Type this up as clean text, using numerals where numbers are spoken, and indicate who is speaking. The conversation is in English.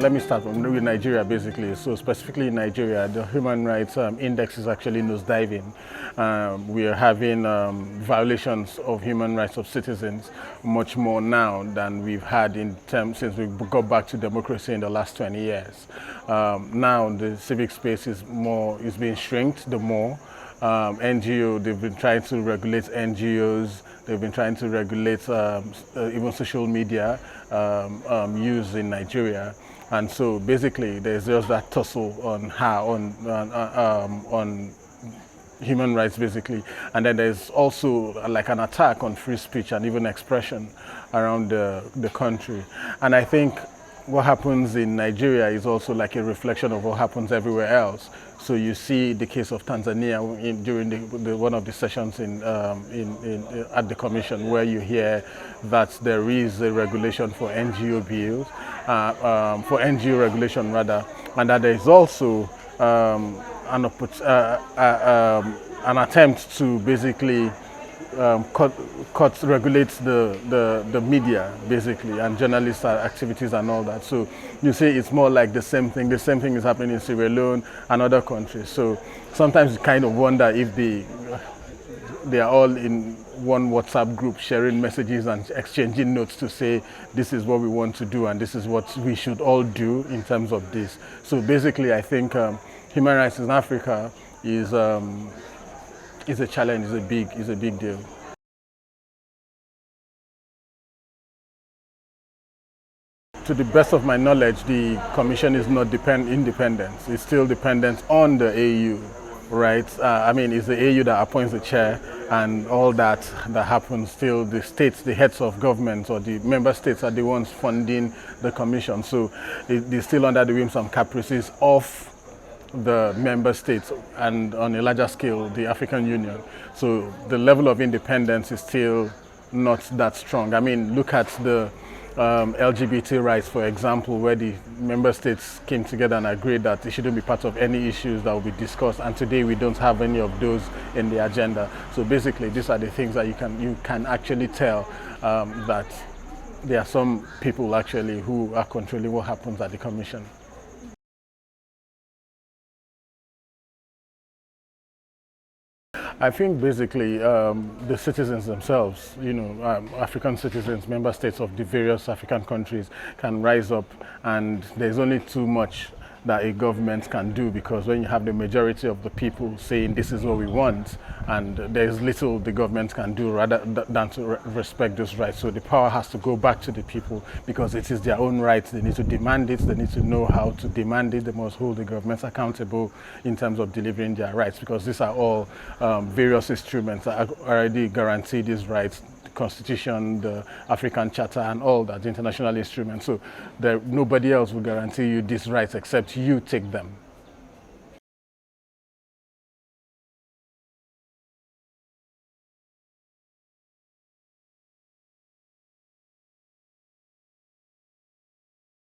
Speaker 1: let me start with Nigeria, basically. So specifically in Nigeria, the human rights index is actually nosediving. We are having violations of human rights of citizens much more now than we've had in terms since we got back to democracy in the last 20 years. Now the civic space is being shrinked the more. NGO, they've been trying to regulate NGOs, they've been trying to regulate even social media use in Nigeria. And so basically there's just that tussle on human rights, basically. And then there's also like an attack on free speech and even expression around the country. And I think what happens in Nigeria is also like a reflection of what happens everywhere else. So you see the case of Tanzania during one of the sessions at the commission, where you hear that there is a regulation for NGO bills, for NGO regulation rather, and that there is also an attempt to basically regulate the media, basically, and journalist activities and all that. So you see it's more like the same thing. The same thing is happening in Sierra Leone and other countries. So sometimes you kind of wonder if they are all in one WhatsApp group sharing messages and exchanging notes to say this is what we want to do and this is what we should all do in terms of this. So basically I think human rights in Africa is a challenge, is a big deal. To the best of my knowledge, the Commission is not independent. It's still dependent on the AU, right? I mean, it's the AU that appoints the chair, and all that happens. Still, the states, the heads of government or the member states are the ones funding the Commission. So they're still under the whims and caprices of the member states and on a larger scale the African Union. So the level of independence is still not that strong. I mean, look at the LGBT rights, for example, where the member states came together and agreed that it shouldn't be part of any issues that will be discussed, and today we don't have any of those in the agenda. So basically these are the things that you can actually tell that there are some people actually who are controlling what happens at the Commission. I think basically the citizens themselves, African citizens, member states of the various African countries can rise up, and there's only too much that a government can do, because when you have the majority of the people saying this is what we want, and there's little the government can do rather than to respect those rights. So the power has to go back to the people, because it is their own rights. They need to demand it, they need to know how to demand it, they must hold the governments accountable in terms of delivering their rights, because these are all various instruments that already guarantee these rights. Constitution, the African Charter, and all that, the international instruments. So nobody else will guarantee you these rights except you take them.